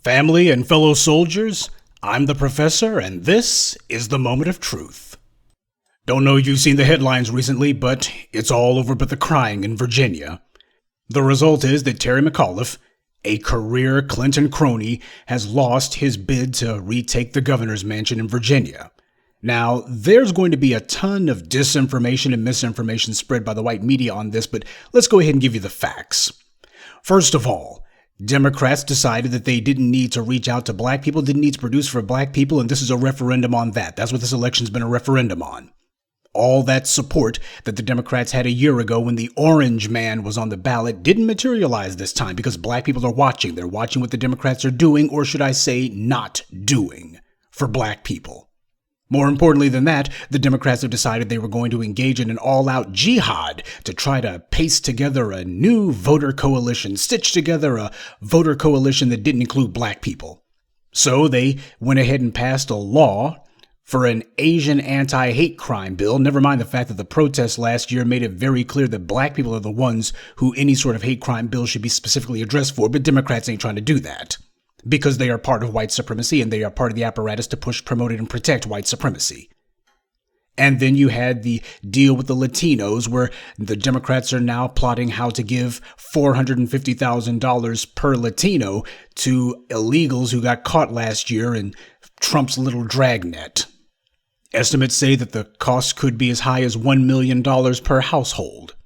Family and fellow soldiers, I'm the professor, and this is the moment of truth. Don't know if you've seen the headlines recently, but it's all over but the crying in Virginia. The result is that Terry McAuliffe, a career Clinton crony, has lost his bid to retake the governor's mansion in Virginia. Now, there's going to be a ton of disinformation and misinformation spread by the white media on this, but let's go ahead and give you the facts. First of all, Democrats decided that they didn't need to reach out to black people, didn't need to produce for black people, and this is a referendum on that. That's what this election's been a referendum on. All that support that the Democrats had a year ago when the orange man was on the ballot didn't materialize this time because black people are watching. They're watching what the Democrats are doing, or should I say not doing, for black people. More importantly than that, the Democrats have decided they were going to engage in an all-out jihad to try to paste together a new voter coalition, stitch together a voter coalition that didn't include black people. So they went ahead and passed a law for an Asian anti-hate crime bill. Never mind the fact that the protests last year made it very clear that black people are the ones who any sort of hate crime bill should be specifically addressed for, but Democrats ain't trying to do that, because they are part of white supremacy and they are part of the apparatus to push, promote, and protect white supremacy. And then you had the deal with the Latinos, where the Democrats are now plotting how to give $450,000 per Latino to illegals who got caught last year in Trump's little dragnet. Estimates say that the cost could be as high as $1 million per household.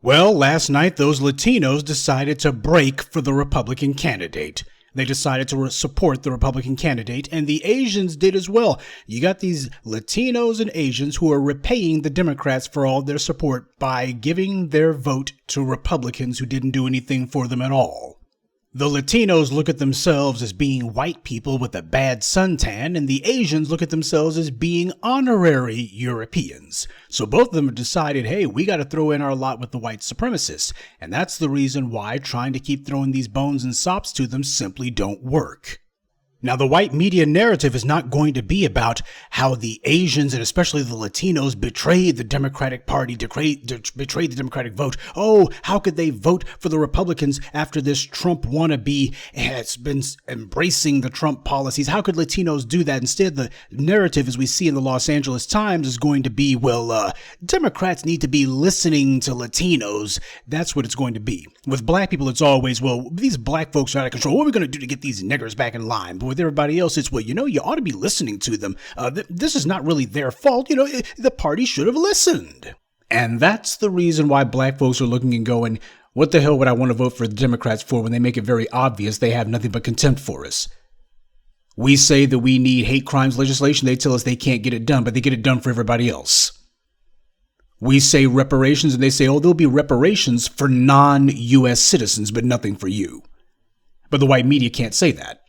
Well, last night those Latinos decided to break for the Republican candidate. They decided to support the Republican candidate, and the Asians did as well. You got these Latinos and Asians who are repaying the Democrats for all their support by giving their vote to Republicans who didn't do anything for them at all. The Latinos look at themselves as being white people with a bad suntan, and the Asians look at themselves as being honorary Europeans. So both of them have decided, hey, we got to throw in our lot with the white supremacists. And that's the reason why trying to keep throwing these bones and sops to them simply don't work. Now, the white media narrative is not going to be about how the Asians and especially the Latinos betrayed the Democratic Party, betrayed the Democratic vote. Oh, how could they vote for the Republicans after this Trump wannabe has been embracing the Trump policies? How could Latinos do that? Instead, the narrative, as we see in the Los Angeles Times, is going to be, well, Democrats need to be listening to Latinos. That's what it's going to be. With black people, it's always, well, these black folks are out of control. What are we going to do to get these niggers back in line? But with everybody else, it's, well, you ought to be listening to them. This is not really their fault. The party should have listened. And that's the reason why black folks are looking and going, what the hell would I want to vote for the Democrats for when they make it very obvious they have nothing but contempt for us? We say that we need hate crimes legislation. They tell us they can't get it done, but they get it done for everybody else. We say reparations, and they say, oh, there'll be reparations for non-U.S. citizens, but nothing for you. But the white media can't say that.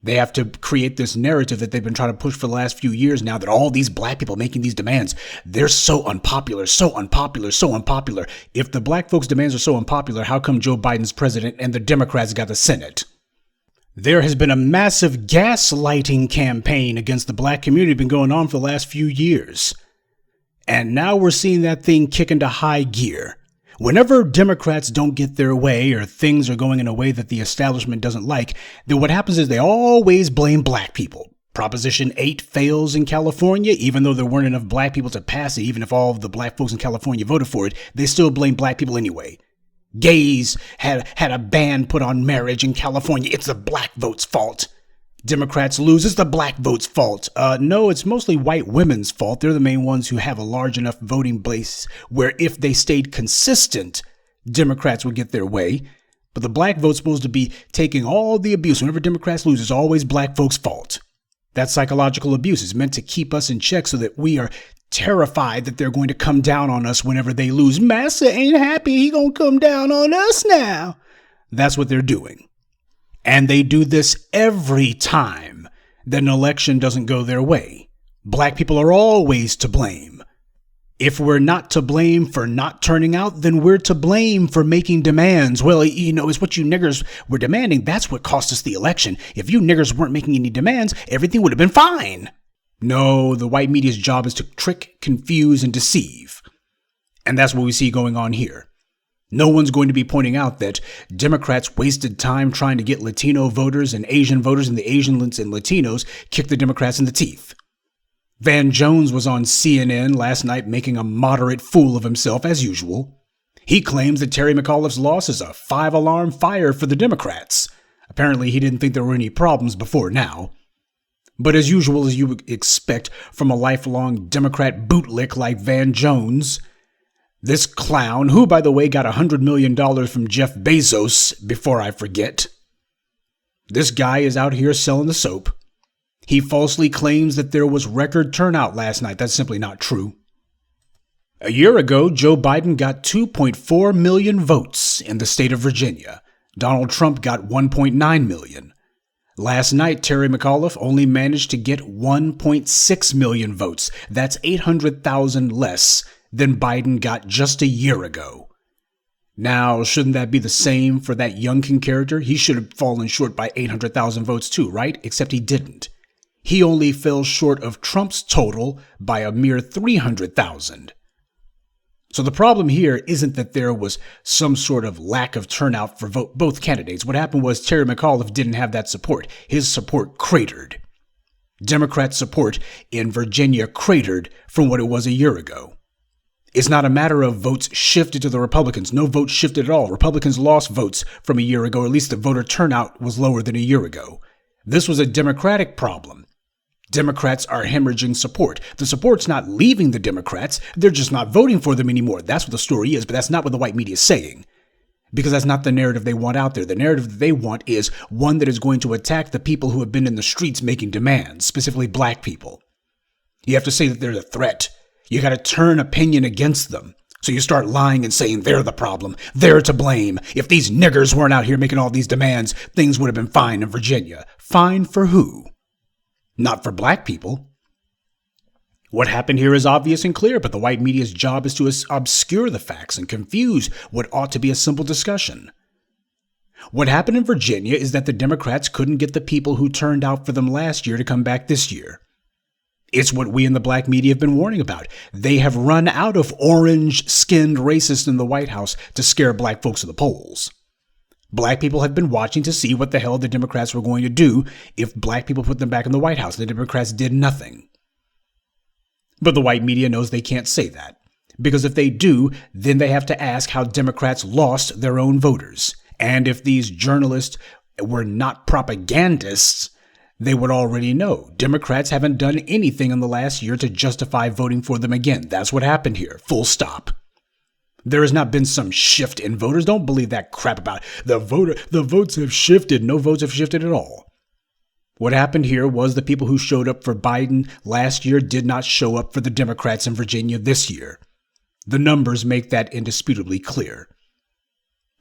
They have to create this narrative that they've been trying to push for the last few years now, that all these black people making these demands, they're so unpopular, so unpopular, so unpopular. If the black folks' demands are so unpopular, how come Joe Biden's president and the Democrats got the Senate? There has been a massive gaslighting campaign against the black community been going on for the last few years. And now we're seeing that thing kick into high gear. Whenever Democrats don't get their way or things are going in a way that the establishment doesn't like, then what happens is they always blame black people. Proposition 8 fails in California, even though there weren't enough black people to pass it. Even if all of the black folks in California voted for it, they still blame black people anyway. Gays had a ban put on marriage in California. It's the black vote's fault. Democrats lose. It's the black vote's fault. No, it's mostly white women's fault. They're the main ones who have a large enough voting base where if they stayed consistent, Democrats would get their way. But the black vote's supposed to be taking all the abuse. Whenever Democrats lose, it's always black folks' fault. That psychological abuse is meant to keep us in check so that we are terrified that they're going to come down on us whenever they lose. Massa ain't happy. He gonna come down on us now. That's what they're doing. And they do this every time that an election doesn't go their way. Black people are always to blame. If we're not to blame for not turning out, then we're to blame for making demands. Well, it's what you niggers were demanding. That's what cost us the election. If you niggers weren't making any demands, everything would have been fine. No, the white media's job is to trick, confuse, and deceive. And that's what we see going on here. No one's going to be pointing out that Democrats wasted time trying to get Latino voters and Asian voters, and the Asians and Latinos kicked the Democrats in the teeth. Van Jones was on CNN last night making a moderate fool of himself as usual. He claims that Terry McAuliffe's loss is a 5-alarm fire for the Democrats. Apparently he didn't think there were any problems before now. But as usual, as you would expect from a lifelong Democrat bootlick like Van Jones, this clown, who, by the way, got $100 million from Jeff Bezos, before I forget, this guy is out here selling the soap. He falsely claims that there was record turnout last night. That's simply not true. A year ago, Joe Biden got 2.4 million votes in the state of Virginia. Donald Trump got 1.9 million. Last night, Terry McAuliffe only managed to get 1.6 million votes. That's 800,000 less than Biden got just a year ago. Now, shouldn't that be the same for that Youngkin character? He should have fallen short by 800,000 votes too, right? Except he didn't. He only fell short of Trump's total by a mere 300,000. So the problem here isn't that there was some sort of lack of turnout for both candidates. What happened was Terry McAuliffe didn't have that support. His support cratered. Democrat support in Virginia cratered from what it was a year ago. It's not a matter of votes shifted to the Republicans. No votes shifted at all. Republicans lost votes from a year ago. At least the voter turnout was lower than a year ago. This was a Democratic problem. Democrats are hemorrhaging support. The support's not leaving the Democrats. They're just not voting for them anymore. That's what the story is, but that's not what the white media is saying. Because that's not the narrative they want out there. The narrative that they want is one that is going to attack the people who have been in the streets making demands, specifically black people. You have to say that they're a threat. You got to turn opinion against them. So you start lying and saying they're the problem. They're to blame. If these niggers weren't out here making all these demands, things would have been fine in Virginia. Fine for who? Not for black people. What happened here is obvious and clear, but the white media's job is to obscure the facts and confuse what ought to be a simple discussion. What happened in Virginia is that the Democrats couldn't get the people who turned out for them last year to come back this year. It's what we in the black media have been warning about. They have run out of orange-skinned racists in the White House to scare black folks at the polls. Black people have been watching to see what the hell the Democrats were going to do if black people put them back in the White House. The Democrats did nothing. But the white media knows they can't say that. Because if they do, then they have to ask how Democrats lost their own voters. And if these journalists were not propagandists, they would already know. Democrats haven't done anything in the last year to justify voting for them again. That's what happened here. Full stop. There has not been some shift in voters. Don't believe that crap about the votes have shifted. No votes have shifted at all. What happened here was the people who showed up for Biden last year did not show up for the Democrats in Virginia this year. The numbers make that indisputably clear.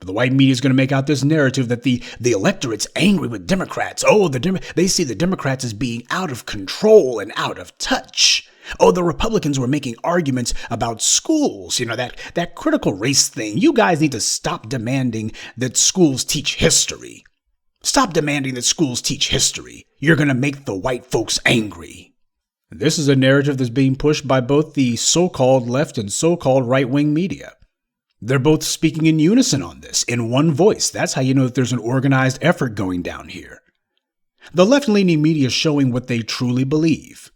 But the white media is going to make out this narrative that the electorate's angry with Democrats. Oh, they see the Democrats as being out of control and out of touch. Oh, the Republicans were making arguments about schools, that critical race thing. You guys need to stop demanding that schools teach history. Stop demanding that schools teach history. You're going to make the white folks angry. This is a narrative that's being pushed by both the so-called left and so-called right-wing media. They're both speaking in unison on this, in one voice. That's how you know that there's an organized effort going down here. The left-leaning media is showing what they truly believe.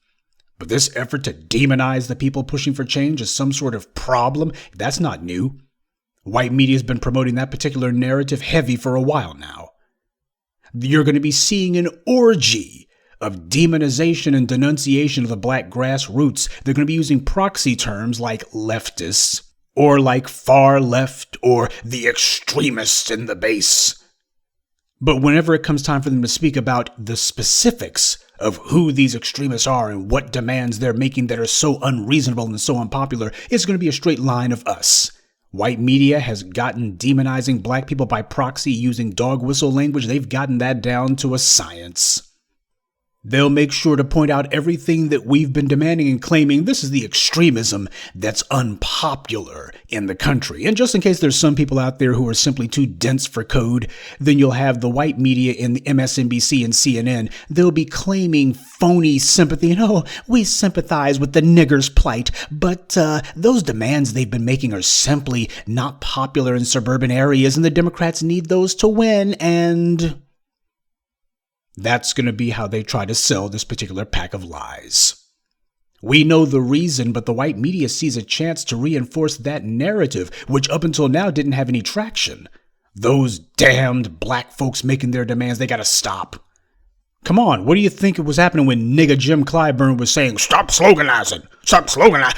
But this effort to demonize the people pushing for change as some sort of problem, that's not new. White media has been promoting that particular narrative heavy for a while now. You're going to be seeing an orgy of demonization and denunciation of the black grassroots. They're going to be using proxy terms like leftists, or like far left, or the extremists in the base. But whenever it comes time for them to speak about the specifics of who these extremists are and what demands they're making that are so unreasonable and so unpopular, it's going to be a straight line of us. White media has gotten demonizing black people by proxy using dog whistle language. They've gotten that down to a science. They'll make sure to point out everything that we've been demanding and claiming this is the extremism that's unpopular in the country. And just in case there's some people out there who are simply too dense for code, then you'll have the white media in the MSNBC and CNN. They'll be claiming phony sympathy. We sympathize with the niggers' plight, but those demands they've been making are simply not popular in suburban areas, and the Democrats need those to win, and that's going to be how they try to sell this particular pack of lies. We know the reason, but the white media sees a chance to reinforce that narrative, which up until now didn't have any traction. Those damned black folks making their demands, they got to stop. Come on, what do you think was happening when nigga Jim Clyburn was saying, stop sloganizing,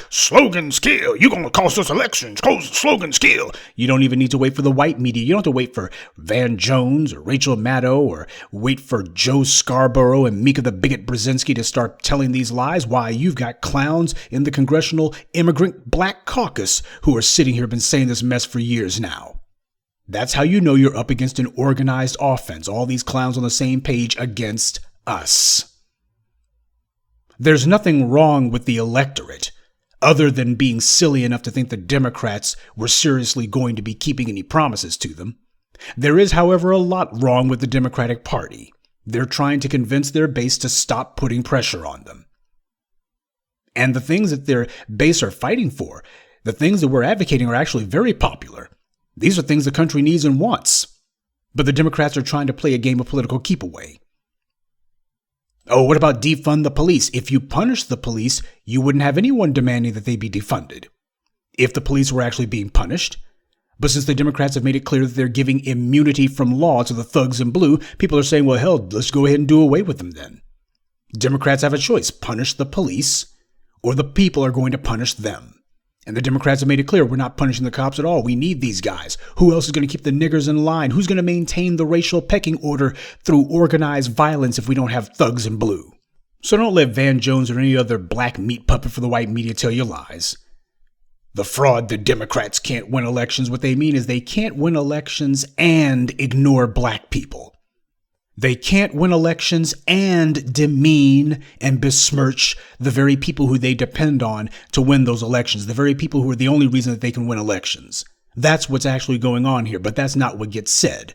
slogans kill, you gonna cost us elections, slogans kill. You don't even need to wait for the white media. You don't have to wait for Van Jones or Rachel Maddow or wait for Joe Scarborough and Mika the Bigot Brzezinski to start telling these lies. Why, you've got clowns in the Congressional Immigrant Black Caucus who are sitting here been saying this mess for years now. That's how you know you're up against an organized offense. All these clowns on the same page against us. There's nothing wrong with the electorate, other than being silly enough to think the Democrats were seriously going to be keeping any promises to them. There is, however, a lot wrong with the Democratic Party. They're trying to convince their base to stop putting pressure on them. And the things that their base are fighting for, the things that we're advocating, are actually very popular. These are things the country needs and wants. But the Democrats are trying to play a game of political keep away. Oh, what about defund the police? If you punish the police, you wouldn't have anyone demanding that they be defunded if the police were actually being punished. But since the Democrats have made it clear that they're giving immunity from law to the thugs in blue, people are saying, well, hell, let's go ahead and do away with them then. Democrats have a choice: punish the police, or the people are going to punish them. And the Democrats have made it clear, we're not punishing the cops at all. We need these guys. Who else is going to keep the niggers in line? Who's going to maintain the racial pecking order through organized violence if we don't have thugs in blue? So don't let Van Jones or any other black meat puppet for the white media tell you lies. The fraud, the Democrats can't win elections. What they mean is they can't win elections and ignore black people. They can't win elections and demean and besmirch the very people who they depend on to win those elections, the very people who are the only reason that they can win elections. That's what's actually going on here, but that's not what gets said.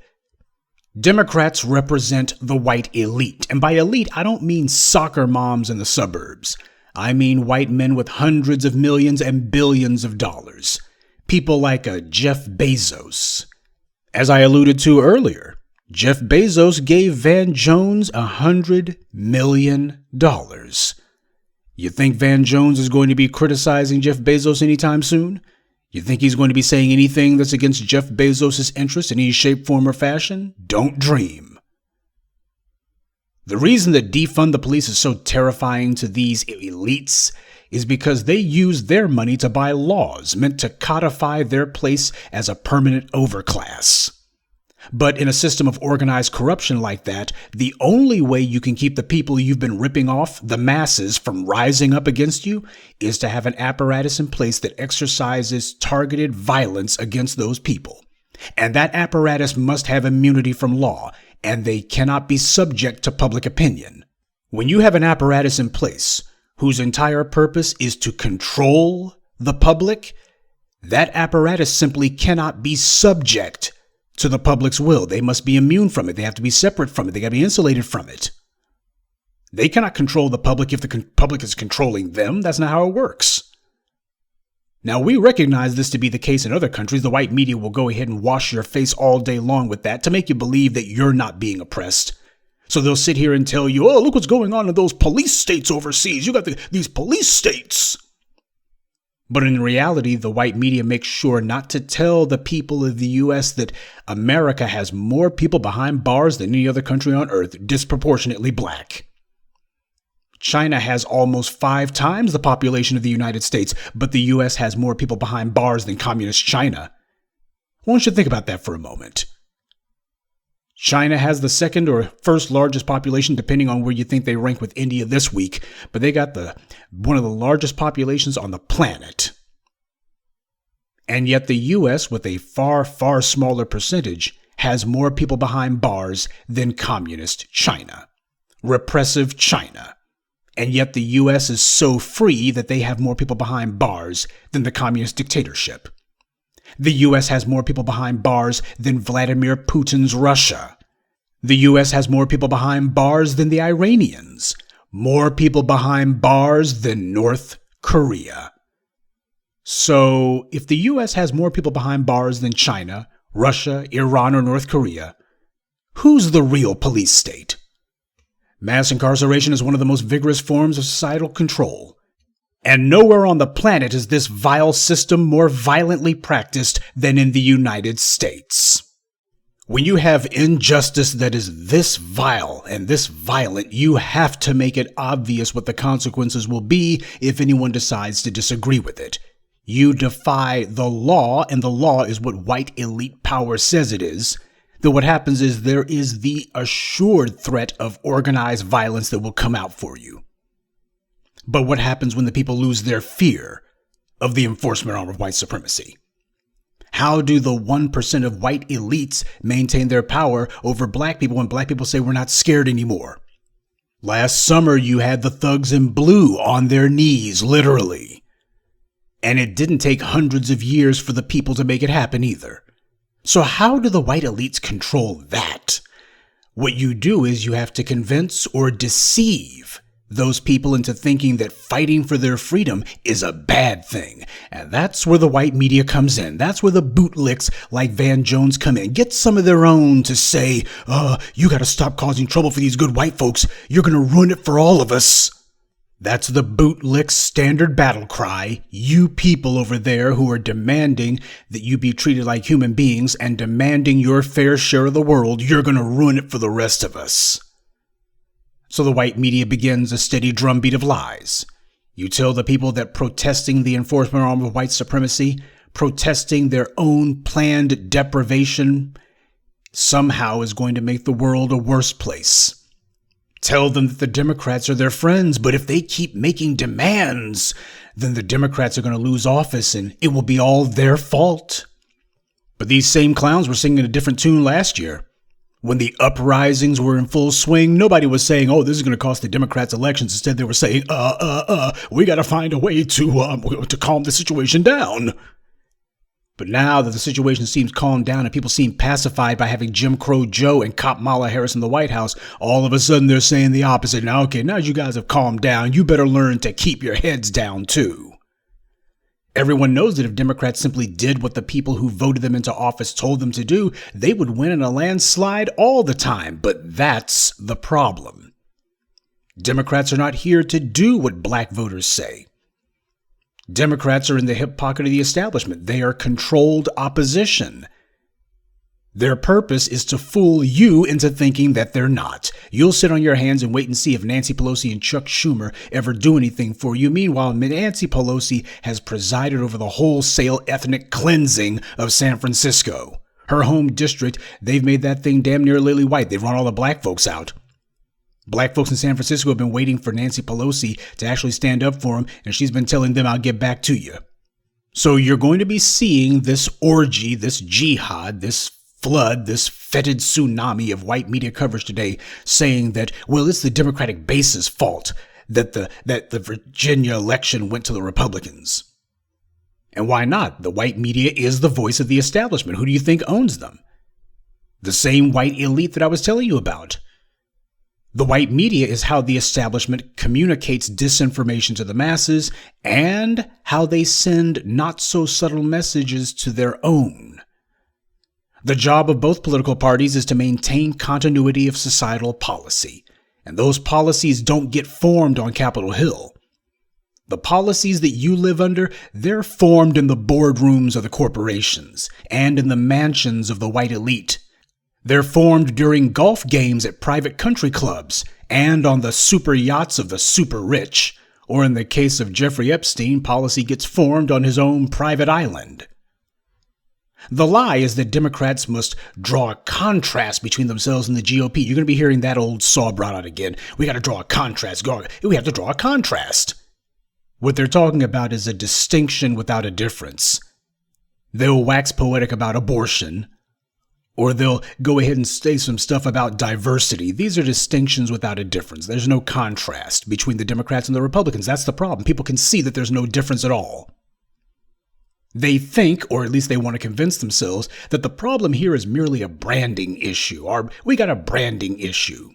Democrats represent the white elite. And by elite, I don't mean soccer moms in the suburbs. I mean white men with hundreds of millions and billions of dollars. People like a Jeff Bezos. As I alluded to earlier, Jeff Bezos gave Van Jones $100 million. You think Van Jones is going to be criticizing Jeff Bezos anytime soon? You think he's going to be saying anything that's against Jeff Bezos' interest in any shape, form, or fashion? Don't dream. The reason that defund the police is so terrifying to these elites is because they use their money to buy laws meant to codify their place as a permanent overclass. But in a system of organized corruption like that, the only way you can keep the people you've been ripping off, the masses, from rising up against you is to have an apparatus in place that exercises targeted violence against those people. And that apparatus must have immunity from law, and they cannot be subject to public opinion. When you have an apparatus in place whose entire purpose is to control the public, that apparatus simply cannot be subject to the public's will. They must be immune from it. They have to be separate from it. They got to be insulated from it. They cannot control the public if the public is controlling them. That's not how it works. Now, we recognize this to be the case in other countries. The white media will go ahead and wash your face all day long with that to make you believe that you're not being oppressed. So they'll sit here and tell you, oh, look what's going on in those police states overseas. You got these police states. But in reality, the white media makes sure not to tell the people of the U.S. that America has more people behind bars than any other country on earth, disproportionately black. China has almost 5 times the population of the United States, but the U.S. has more people behind bars than communist China. Why don't you think about that for a moment? China has the second or first largest population, depending on where you think they rank with India this week, but they got one of the largest populations on the planet. And yet the U.S., with a far, far smaller percentage, has more people behind bars than communist China. repressive China. And yet the U.S. is so free that they have more people behind bars than the communist dictatorship. The U.S. has more people behind bars than Vladimir Putin's Russia. The U.S. has more people behind bars than the Iranians. More people behind bars than North Korea. So, if the U.S. has more people behind bars than China, Russia, Iran, or North Korea, who's the real police state? Mass incarceration is one of the most vigorous forms of societal control. And nowhere on the planet is this vile system more violently practiced than in the United States. When you have injustice that is this vile and this violent, you have to make it obvious what the consequences will be if anyone decides to disagree with it. You defy the law, and the law is what white elite power says it is. Then what happens is there is the assured threat of organized violence that will come out for you. But what happens when the people lose their fear of the enforcement arm of white supremacy? How do the 1% of white elites maintain their power over black people when black people say we're not scared anymore? Last summer, you had the thugs in blue on their knees, literally. And it didn't take hundreds of years for the people to make it happen either. So how do the white elites control that? What you do is you have to convince or deceive those people into thinking that fighting for their freedom is a bad thing. And that's where the white media comes in. That's where the bootlicks like Van Jones come in. Get some of their own to say, you got to stop causing trouble for these good white folks. You're going to ruin it for all of us. That's the bootlick standard battle cry. You people over there who are demanding that you be treated like human beings and demanding your fair share of the world, you're going to ruin it for the rest of us. So the white media begins a steady drumbeat of lies. You tell the people that protesting the enforcement arm of white supremacy, protesting their own planned deprivation, somehow is going to make the world a worse place. Tell them that the Democrats are their friends, but if they keep making demands, then the Democrats are going to lose office and it will be all their fault. But these same clowns were singing a different tune last year. When the uprisings were in full swing, nobody was saying, oh, this is going to cost the Democrats elections. Instead, they were saying, we got to find a way to calm the situation down. But now that the situation seems calmed down and people seem pacified by having Jim Crow Joe and Cop Kamala Harris in the White House, all of a sudden they're saying the opposite. Now, okay, now you guys have calmed down, you better learn to keep your heads down too. Everyone knows that if Democrats simply did what the people who voted them into office told them to do, they would win in a landslide all the time. But that's the problem. Democrats are not here to do what black voters say. Democrats are in the hip pocket of the establishment. They are controlled opposition. Their purpose is to fool you into thinking that they're not. You'll sit on your hands and wait and see if Nancy Pelosi and Chuck Schumer ever do anything for you. Meanwhile, Nancy Pelosi has presided over the wholesale ethnic cleansing of San Francisco. Her home district, they've made that thing damn near lily white. They've run all the black folks out. Black folks in San Francisco have been waiting for Nancy Pelosi to actually stand up for them, and she's been telling them, I'll get back to you. So you're going to be seeing this orgy, this jihad, this flood, this fetid tsunami of white media coverage today saying that, well, it's the Democratic base's fault that the Virginia election went to the Republicans. And why not? The white media is the voice of the establishment. Who do you think owns them? The same white elite that I was telling you about. The white media is how the establishment communicates disinformation to the masses and how they send not so subtle messages to their own. The job of both political parties is to maintain continuity of societal policy, and those policies don't get formed on Capitol Hill. The policies that you live under, they're formed in the boardrooms of the corporations and in the mansions of the white elite. They're formed during golf games at private country clubs and on the super yachts of the super rich. Or in the case of Jeffrey Epstein, policy gets formed on his own private island. The lie is that Democrats must draw a contrast between themselves and the GOP. You're going to be hearing that old saw brought out again. We got to draw a contrast. We have to draw a contrast. What they're talking about is a distinction without a difference. They'll wax poetic about abortion, Or they'll go ahead and say some stuff about diversity. These are distinctions without a difference. There's no contrast between the Democrats and the Republicans. That's the problem. People can see that there's no difference at all. They think, or at least they want to convince themselves, that the problem here is merely a branding issue, or we got a branding issue.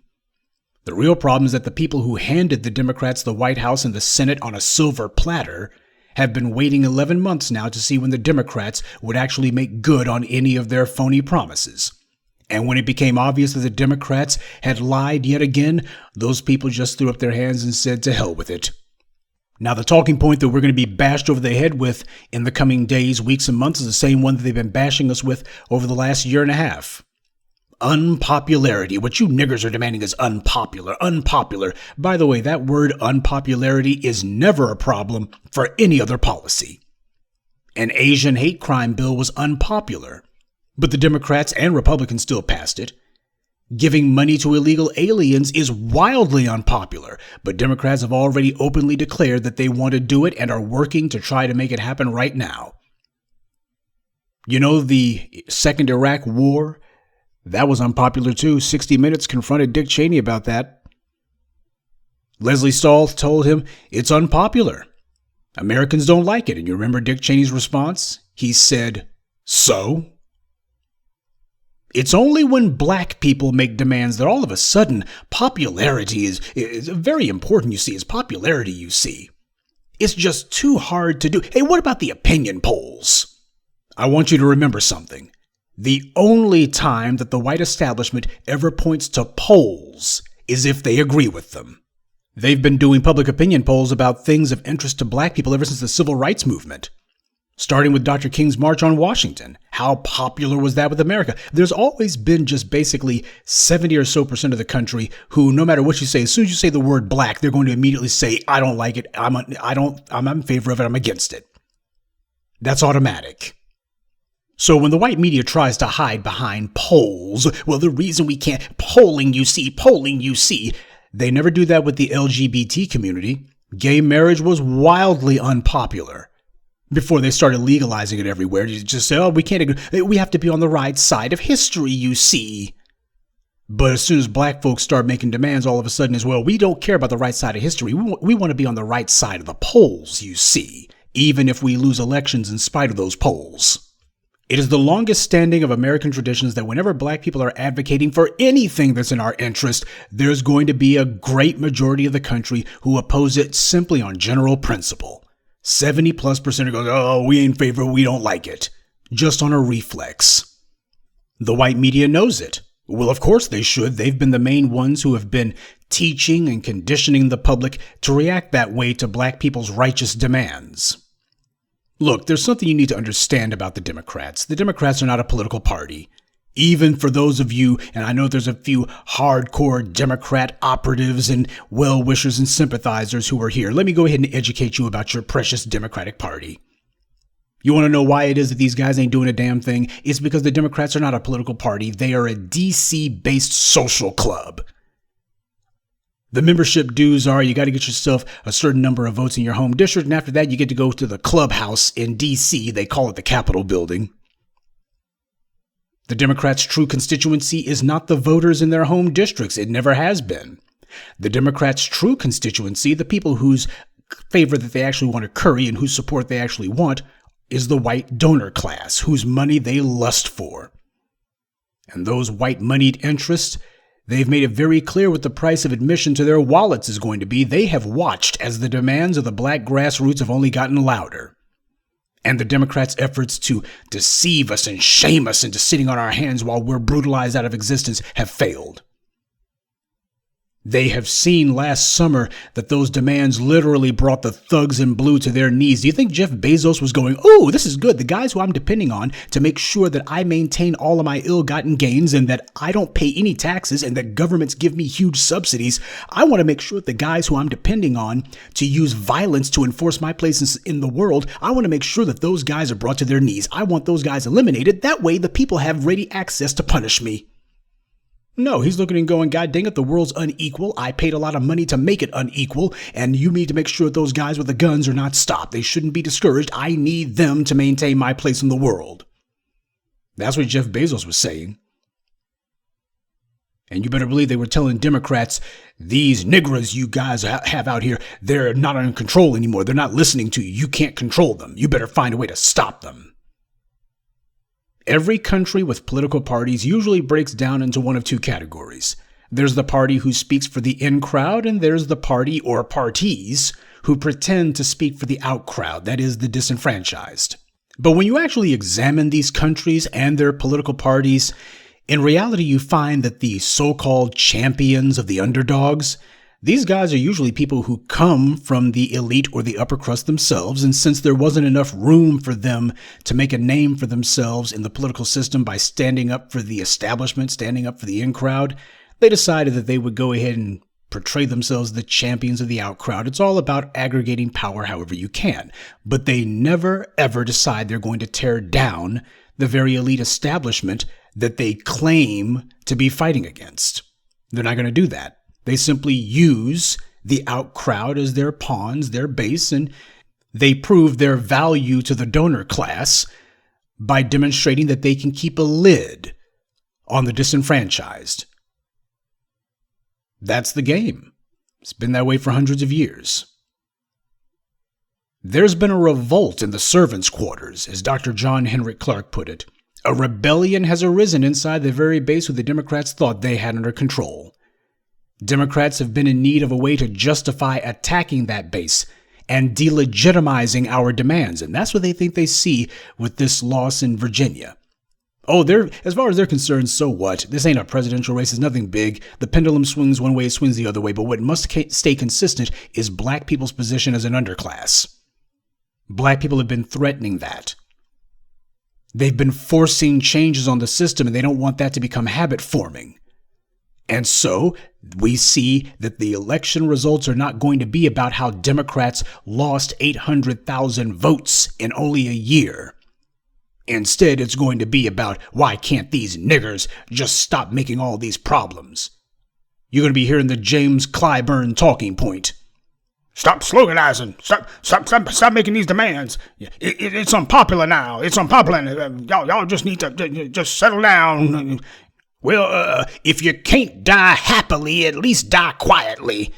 The real problem is that the people who handed the Democrats the White House and the Senate on a silver platter have been waiting 11 months now to see when the Democrats would actually make good on any of their phony promises. And when it became obvious that the Democrats had lied yet again, those people just threw up their hands and said, to hell with it. Now, the talking point that we're going to be bashed over the head with in the coming days, weeks, and months is the same one that they've been bashing us with over the last year and a half. Unpopularity. What you niggers are demanding is unpopular. Unpopular. By the way, that word unpopularity is never a problem for any other policy. An Asian hate crime bill was unpopular, but the Democrats and Republicans still passed it. Giving money to illegal aliens is wildly unpopular, but Democrats have already openly declared that they want to do it and are working to try to make it happen right now. You know, the second Iraq war, that was unpopular too. 60 Minutes confronted Dick Cheney about that. Leslie Stahl told him it's unpopular. Americans don't like it. And you remember Dick Cheney's response? He said, so? It's only when black people make demands that all of a sudden popularity is very important, you see. It's popularity, you see. It's just too hard to do. Hey, what about the opinion polls? I want you to remember something. The only time that the white establishment ever points to polls is if they agree with them. They've been doing public opinion polls about things of interest to black people ever since the Civil Rights Movement. Starting with Dr. King's March on Washington. How popular was that with America? There's always been just basically 70 or so % of the country who, no matter what you say, as soon as you say the word black, they're going to immediately say, I don't like it. I'm in favor of it. I'm against it. That's automatic. So when the white media tries to hide behind polls, well, the reason we can't, polling, you see, they never do that with the LGBT community. Gay marriage was wildly unpopular. Before they started legalizing it everywhere, you just say, oh, we can't agree. We have to be on the right side of history, you see. But as soon as black folks start making demands, all of a sudden, as well, we don't care about the right side of history. We want to be on the right side of the polls, you see, even if we lose elections in spite of those polls. It is the longest standing of American traditions that whenever black people are advocating for anything that's in our interest, there's going to be a great majority of the country who oppose it simply on general principle. 70+% goes, oh, we ain't in favor, we don't like it. Just on a reflex. The white media knows it. Well, of course they should. They've been the main ones who have been teaching and conditioning the public to react that way to black people's righteous demands. Look, there's something you need to understand about the Democrats. The Democrats are not a political party. Even for those of you, and I know there's a few hardcore Democrat operatives and well-wishers and sympathizers who are here, let me go ahead and educate you about your precious Democratic Party. You want to know why it is that these guys ain't doing a damn thing? It's because the Democrats are not a political party. They are a DC-based social club. The membership dues are you got to get yourself a certain number of votes in your home district, and after that you get to go to the clubhouse in DC. They call it the Capitol building. The Democrats' true constituency is not the voters in their home districts. It never has been. The Democrats' true constituency, the people whose favor that they actually want to curry and whose support they actually want, is the white donor class, whose money they lust for. And those white-moneyed interests, they've made it very clear what the price of admission to their wallets is going to be. They have watched as the demands of the black grassroots have only gotten louder. And the Democrats' efforts to deceive us and shame us into sitting on our hands while we're brutalized out of existence have failed. They have seen last summer that those demands literally brought the thugs in blue to their knees. Do you think Jeff Bezos was going, oh, this is good. The guys who I'm depending on to make sure that I maintain all of my ill-gotten gains and that I don't pay any taxes and that governments give me huge subsidies. I want to make sure that the guys who I'm depending on to use violence to enforce my place in the world, I want to make sure that those guys are brought to their knees. I want those guys eliminated. That way the people have ready access to punish me. No, he's looking and going, God dang it, the world's unequal. I paid a lot of money to make it unequal, and you need to make sure that those guys with the guns are not stopped. They shouldn't be discouraged. I need them to maintain my place in the world. That's what Jeff Bezos was saying. And you better believe they were telling Democrats, these niggers you guys have out here, they're not in control anymore. They're not listening to you. You can't control them. You better find a way to stop them. Every country with political parties usually breaks down into one of two categories. There's the party who speaks for the in crowd, and there's the party or parties who pretend to speak for the out crowd, that is, the disenfranchised. But when you actually examine these countries and their political parties, in reality, you find that the so-called champions of the underdogs, these guys are usually people who come from the elite or the upper crust themselves, and since there wasn't enough room for them to make a name for themselves in the political system by standing up for the establishment, standing up for the in crowd, they decided that they would go ahead and portray themselves as the champions of the out crowd. It's all about aggregating power however you can, but they never ever decide they're going to tear down the very elite establishment that they claim to be fighting against. They're not going to do that. They simply use the out crowd as their pawns, their base, and they prove their value to the donor class by demonstrating that they can keep a lid on the disenfranchised. That's the game. It's been that way for hundreds of years. There's been a revolt in the servants' quarters, as Dr. John Henrik Clarke put it. A rebellion has arisen inside the very base who the Democrats thought they had under control. Democrats have been in need of a way to justify attacking that base and delegitimizing our demands, and that's what they think they see with this loss in Virginia. Oh, as far as they're concerned, so what? This ain't a presidential race. It's nothing big. The pendulum swings one way, it swings the other way. But what must stay consistent is black people's position as an underclass. Black people have been threatening that. They've been forcing changes on the system, and they don't want that to become habit forming. And so we see that the election results are not going to be about how Democrats lost 800,000 votes in only a year. Instead, it's going to be about why can't these niggers just stop making all these problems? You're going to be hearing the James Clyburn talking point. Stop sloganizing. Stop making these demands. It's unpopular now. It's unpopular. Y'all just need to just settle down. Well, if you can't die happily, at least die quietly.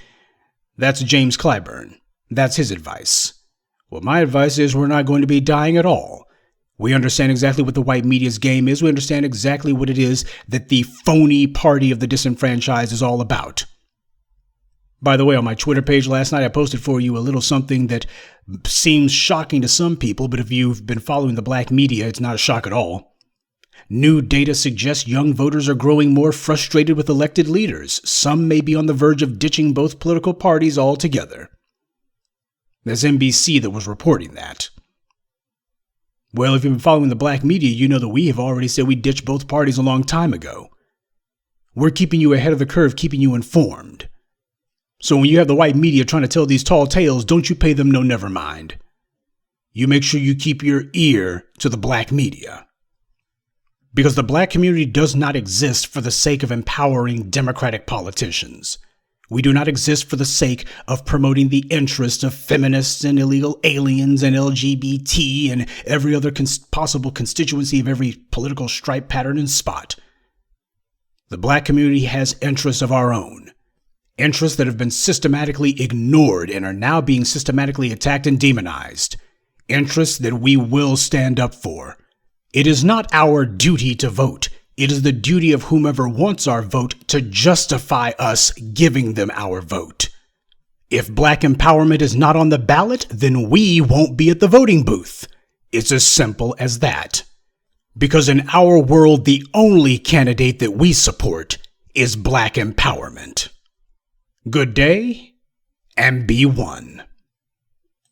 That's James Clyburn. That's his advice. Well, my advice is we're not going to be dying at all. We understand exactly what the white media's game is. We understand exactly what it is that the phony party of the disenfranchised is all about. By the way, on my Twitter page last night, I posted for you a little something that seems shocking to some people, but if you've been following the black media, it's not a shock at all. New data suggests young voters are growing more frustrated with elected leaders. Some may be on the verge of ditching both political parties altogether. There's NBC that was reporting that. Well, if you've been following the black media, you know that we have already said we ditched both parties a long time ago. We're keeping you ahead of the curve, keeping you informed. So when you have the white media trying to tell these tall tales, don't you pay them no never mind. You make sure you keep your ear to the black media. Because the black community does not exist for the sake of empowering Democratic politicians. We do not exist for the sake of promoting the interests of feminists and illegal aliens and LGBT and every other possible constituency of every political stripe, pattern, and spot. The black community has interests of our own. Interests that have been systematically ignored and are now being systematically attacked and demonized. Interests that we will stand up for. It is not our duty to vote. It is the duty of whomever wants our vote to justify us giving them our vote. If black empowerment is not on the ballot, then we won't be at the voting booth. It's as simple as that. Because in our world, the only candidate that we support is black empowerment. Good day, and be one.